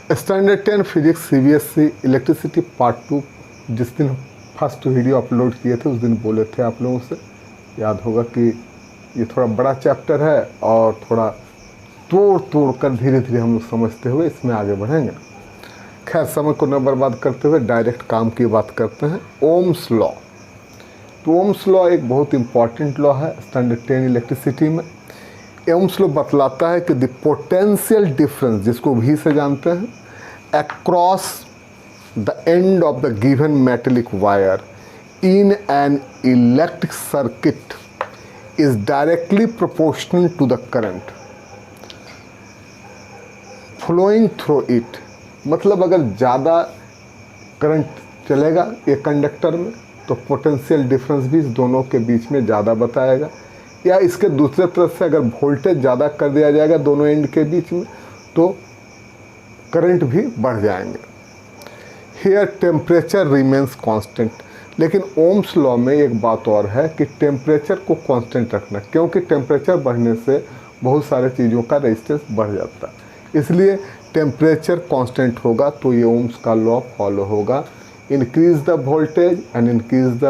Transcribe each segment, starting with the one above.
Standard 10 physics CBSE electricity part 2 जिस दिन first video upload किए थे उस दिन बोले थे आप लोगों से, याद होगा कि ये थोड़ा बड़ा चैप्टर है और थोड़ा तोड़ कर धीरे धीरे हम लोग समझते हुए इसमें आगे बढ़ेंगे। खैर, समय को न बर्बाद करते हुए डायरेक्ट काम की बात करते हैं। Ohm's law. तो ओम्स लॉ एक बहुत इंपॉर्टेंट लॉ है स्टैंडर्ड 10 इलेक्ट्रिसिटी में। ओम्स लॉ बतलाता है कि द पोटेंशियल डिफरेंस, जिसको भी से जानते हैं, across the end of the given metallic wire in an electric circuit is directly proportional to the current flowing through it. मतलब अगर ज़्यादा करंट चलेगा एक कंडक्टर में तो पोटेंशियल डिफरेंस भी इस दोनों के बीच में ज़्यादा बताएगा, या इसके दूसरे तरफ से अगर वोल्टेज ज़्यादा कर दिया जाएगा दोनों एंड के बीच में तो करंट भी बढ़ जाएंगे। Here temperature remains constant. लेकिन ओम्स लॉ में एक बात और है कि टेम्परेचर को कांस्टेंट रखना, क्योंकि टेम्परेचर बढ़ने से बहुत सारे चीज़ों का रेजिस्टेंस बढ़ जाता है, इसलिए टेम्परेचर कांस्टेंट होगा तो ये ओम्स का लॉ फॉलो होगा। Increase the voltage and increase the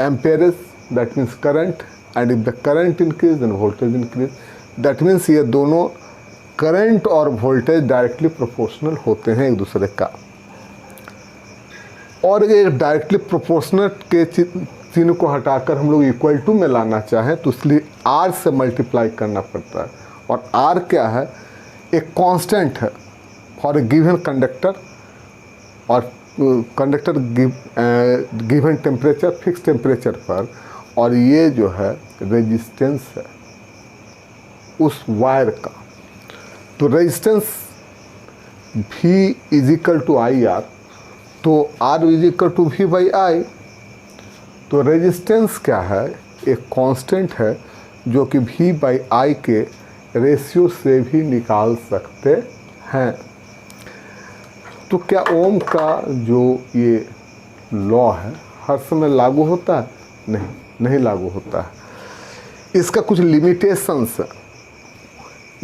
amperage, that means current, and if the current increase then voltage increase. That means ये दोनों करंट और वोल्टेज डायरेक्टली प्रोपोर्शनल होते हैं एक दूसरे का। और ये डायरेक्टली प्रोपोर्शनल के चिन्ह को हटाकर हम लोग इक्वल टू में लाना चाहें तो इसलिए आर से मल्टीप्लाई करना पड़ता है। और आर क्या है? एक कांस्टेंट है फॉर ए गिवन कंडक्टर, और conductor given temperature, fix temperature पर, और ये जो है रेजिस्टेंस है उस वायर का। तो resistance V is equal to I R, तो R is equal to V by I. तो रेजिस्टेंस क्या है? एक कांस्टेंट है जो कि V बाई आई के रेशियो से भी निकाल सकते हैं। तो क्या ओम का जो ये लॉ है हर समय लागू होता है? नहीं लागू होता है। इसका कुछ लिमिटेशंस है।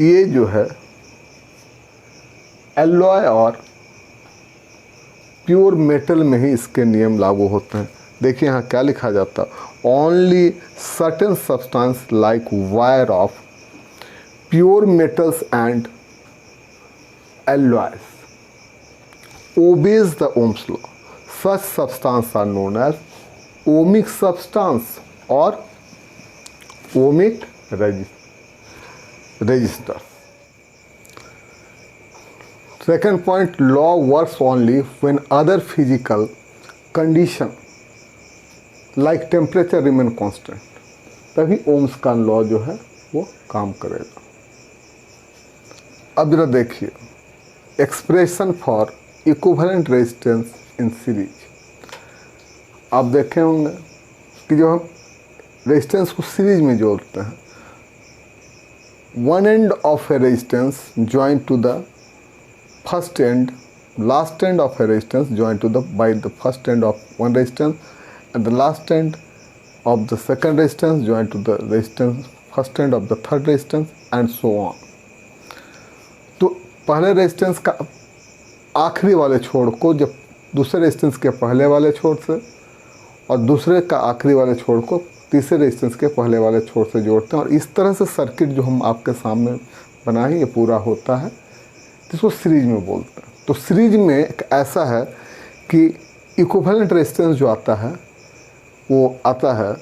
ये जो है एलॉय और प्योर मेटल में ही इसके नियम लागू होते हैं। देखिए यहाँ क्या लिखा जाता है, only certain substance like wire of pure metals and alloys obeys the Ohm's law. Such substances are known as ohmic substance or ohmic resistors. Second point, law works only when other physical condition like temperature remain constant. तभी ohms का law जो है वो काम करेगा। अब जरा देखिए, expression for equivalent resistance in series. आप देखे होंगे कि जो हम रेजिस्टेंस को सीरीज में जोड़ते हैं, one end of a resistance join to the first end, last end of a resistance join to the by the first end of one resistance, and the last end of the second resistance join to the resistance first end of the third resistance and so on. तो पहले resistance का आखिरी वाले छोर को जब दूसरे resistance के पहले वाले छोर से, और दूसरे का आखिरी वाले छोर को तीसरे रेजिस्टेंस के पहले वाले छोर से जोड़ते हैं, और इस तरह से सर्किट जो हम आपके सामने बनाए ये पूरा होता है, जिसको सीरीज में बोलते हैं। तो सीरीज में एक ऐसा है कि इक्विवेलेंट रेजिस्टेंस जो आता है वो आता है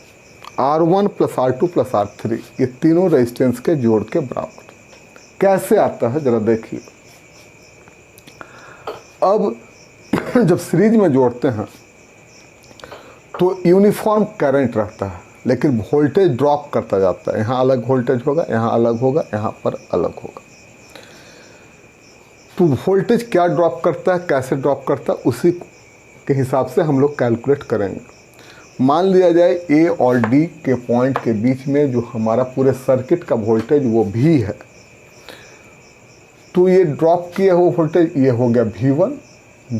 R1 plus R2 plus R3, ये तीनों रेजिस्टेंस के जोड़ के बराबर। कैसे आता है जरा देखिए। अब जब सीरीज में जोड़ते हैं तो यूनिफॉर्म करंट रहता है, लेकिन वोल्टेज ड्रॉप करता जाता है। यहाँ अलग वोल्टेज होगा, यहाँ अलग होगा, यहाँ पर अलग होगा। तो वोल्टेज क्या ड्रॉप करता है, कैसे ड्रॉप करता है, उसी के हिसाब से हम लोग कैलकुलेट करेंगे। मान लिया जाए ए और डी के पॉइंट के बीच में जो हमारा पूरे सर्किट का वोल्टेज वो भी है, तो ये ड्रॉप किया हुआ वोल्टेज ये हो गया V1,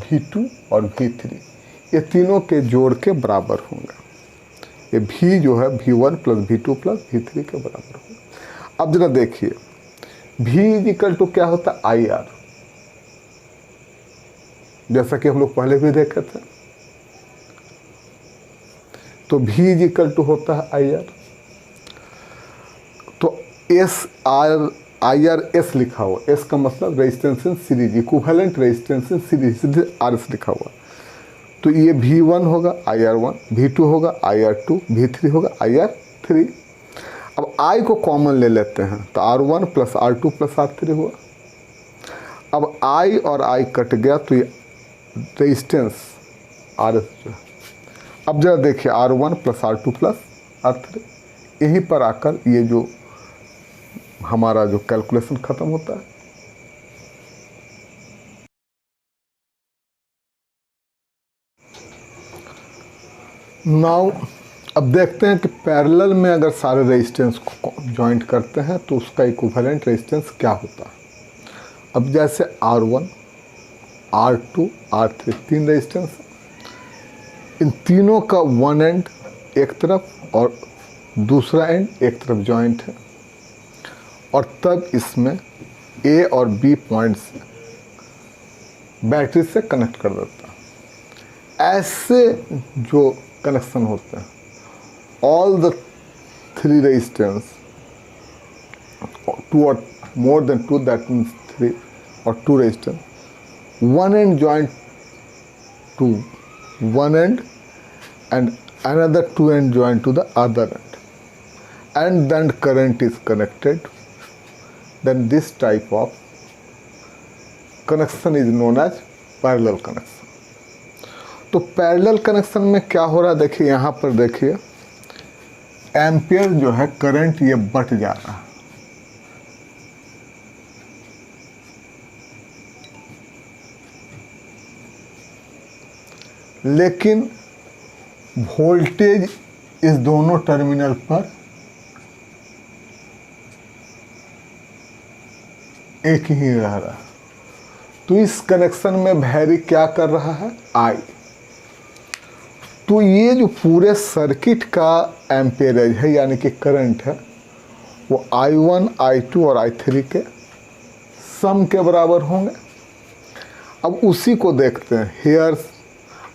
V2 और V3, ये तीनों के जोड़ के बराबर होंगे। ये V जो है V1 plus V2 plus V3 के बराबर होगा। अब जरा देखिए, V इक्वल टू क्या होता है? IR। जैसा कि हम लोग पहले भी देखे थे। तो V इज इक्वल टू होता है आई आर। तो S R I R S लिखा हुआ, एस का मतलब resistance in series, equivalent resistance in series, सीधे आर एस लिखा हुआ। तो ये V1 होगा IR1, V2 होगा IR2, V3 होगा IR3। अब I को कॉमन ले लेते हैं तो R1 plus R2 plus R3 हुआ। अब I और I कट गया तो ये रेजिस्टेंस RS जो है, अब जरा देखिए R1 plus R2 plus R3, यहीं पर आकर ये जो हमारा जो कैलकुलेशन ख़त्म होता है। नाउ अब देखते हैं कि पैरेलल में अगर सारे रेजिस्टेंस को जॉइंट करते हैं तो उसका इक्विवेलेंट रेजिस्टेंस क्या होता है। अब जैसे R1, R2, R3 तीन रेजिस्टेंस, इन तीनों का वन एंड एक तरफ और दूसरा एंड एक तरफ जॉइंट है, और तब इसमें A और B पॉइंट्स बैटरी से कनेक्ट कर देता है। ऐसे जो कनेक्शन होते हैं, all the three resistance, two और more than two, that means three और two resistance, one end joint to one end and another two end joint to the other end, and then current is connected, then this type of connection is known as parallel connection। तो parallel connection में क्या हो रहा है, देखिए यहाँ पर देखिए एम्पियर जो है करंट ये बढ़ जा रहा है, लेकिन वोल्टेज इस दोनों टर्मिनल पर एक ही रह रहा है। तो इस कनेक्शन में वैरी क्या कर रहा है, I। तो ये जो पूरे सर्किट का एम्पेरेज है यानी कि करंट है, वो I1, I2 और I3 के सम के बराबर होंगे। अब उसी को देखते हैं, hair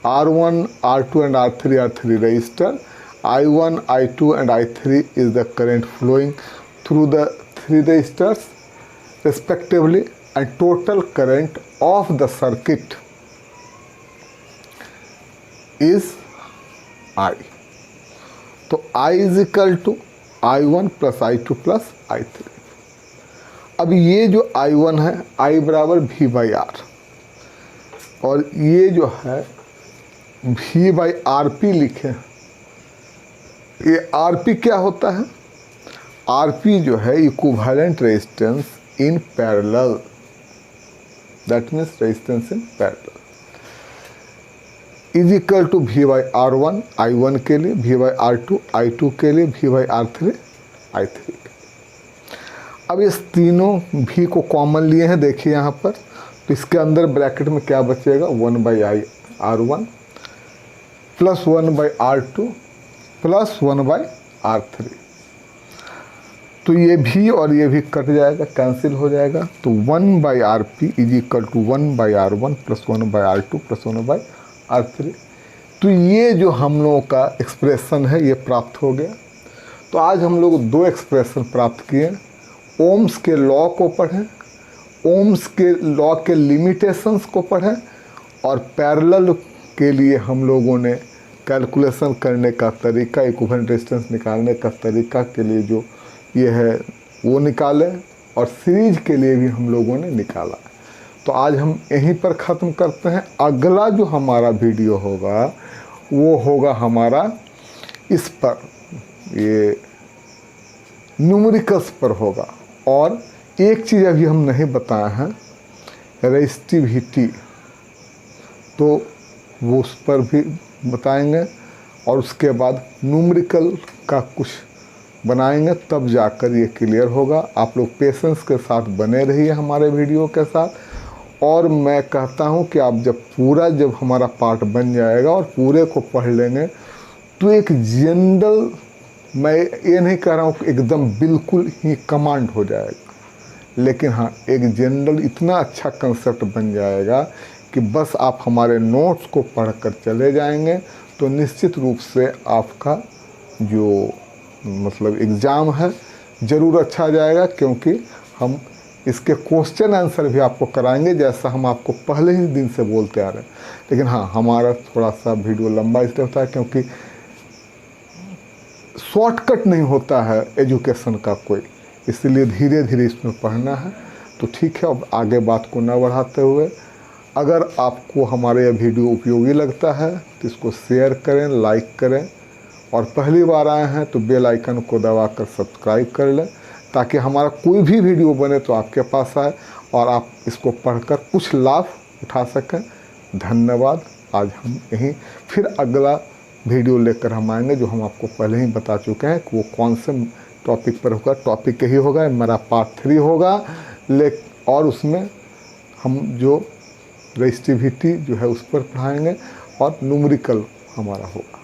R1, R2 and R3 are three resistor. I1, I2 and I3 is the current flowing through the three resistors respectively, and total current of the circuit is I। तो I is equal to I1 plus I2 plus I3। अब ये जो I1 है, I बराबर V by R, और ये जो है V बाई आर पी लिखे। ये आर पी क्या होता है, आर पी जो है equivalent resistance in parallel, that means resistance in parallel, is equal to V by R1 I1 के लिए, V बाई R2 I2 के लिए, V बाई R3 I3 के लिए। अब इस तीनों V को कॉमन लिए हैं, देखिए यहाँ पर, तो इसके अंदर ब्रैकेट में क्या बचेगा, 1 by R1 plus 1 by R2 plus 1 by R3। तो ये भी और ये भी कट जाएगा, कैंसिल हो जाएगा। तो 1 by R P is equal to 1 by R1 plus 1 by R2 plus 1 by R3। तो ये जो हम लोगों का एक्सप्रेशन है ये प्राप्त हो गया। तो आज हम लोग दो एक्सप्रेशन प्राप्त किए, ओम्स के लॉ को पढ़ें, ओम्स के लॉ के लिमिटेशंस को पढ़ें, और पैरेलल के लिए हम लोगों ने कैलकुलेशन करने का तरीका, इक्विवेलेंट रेजिस्टेंस निकालने का तरीका के लिए जो ये है वो निकाले, और सीरीज के लिए भी हम लोगों ने निकाला। तो आज हम यहीं पर ख़त्म करते हैं। अगला जो हमारा वीडियो होगा वो होगा हमारा इस पर, ये न्यूमेरिकल्स पर होगा। और एक चीज़ अभी हम नहीं बताए हैं, रेजिस्टिविटी, तो वो उस पर भी बताएंगे, और उसके बाद न्यूमेरिकल का कुछ बनाएंगे, तब जाकर ये क्लियर होगा। आप लोग पेशेंस के साथ बने रहिए हमारे वीडियो के साथ। और मैं कहता हूँ कि आप जब हमारा पार्ट बन जाएगा और पूरे को पढ़ लेंगे तो एक जनरल, मैं ये नहीं कह रहा हूँ कि एकदम बिल्कुल ही कमांड हो जाएगा, लेकिन हाँ एक जनरल इतना अच्छा कंसेप्ट बन जाएगा कि बस आप हमारे नोट्स को पढ़कर चले जाएंगे तो निश्चित रूप से आपका जो मतलब एग्ज़ाम है ज़रूर अच्छा जाएगा, क्योंकि हम इसके क्वेश्चन आंसर भी आपको कराएंगे जैसा हम आपको पहले ही दिन से बोलते आ रहे हैं। लेकिन हाँ, हमारा थोड़ा सा वीडियो लंबा इसलिए होता है क्योंकि शॉर्टकट नहीं होता है एजुकेशन का कोई, इसलिए धीरे धीरे इसमें पढ़ना है। तो ठीक है, अब आगे बात को ना बढ़ाते हुए, अगर आपको हमारे यह वीडियो उपयोगी लगता है तो इसको शेयर करें, लाइक करें, और पहली बार आए हैं तो बेल आइकन को दबाकर सब्सक्राइब कर लें, ताकि हमारा कोई भी वीडियो बने तो आपके पास आए और आप इसको पढ़कर कुछ लाभ उठा सकें। धन्यवाद। आज हम यहीं फिर अगला वीडियो लेकर हम आएंगे, जो हम आपको पहले ही बता चुके हैं कि वो कौन से टॉपिक पर होगा। टॉपिक यही होगा, मेरा पार्ट 3 होगा, और उसमें हम जो रेजिस्टिविटी जो है उस पर पढ़ाएंगे और न्यूमेरिकल हमारा होगा।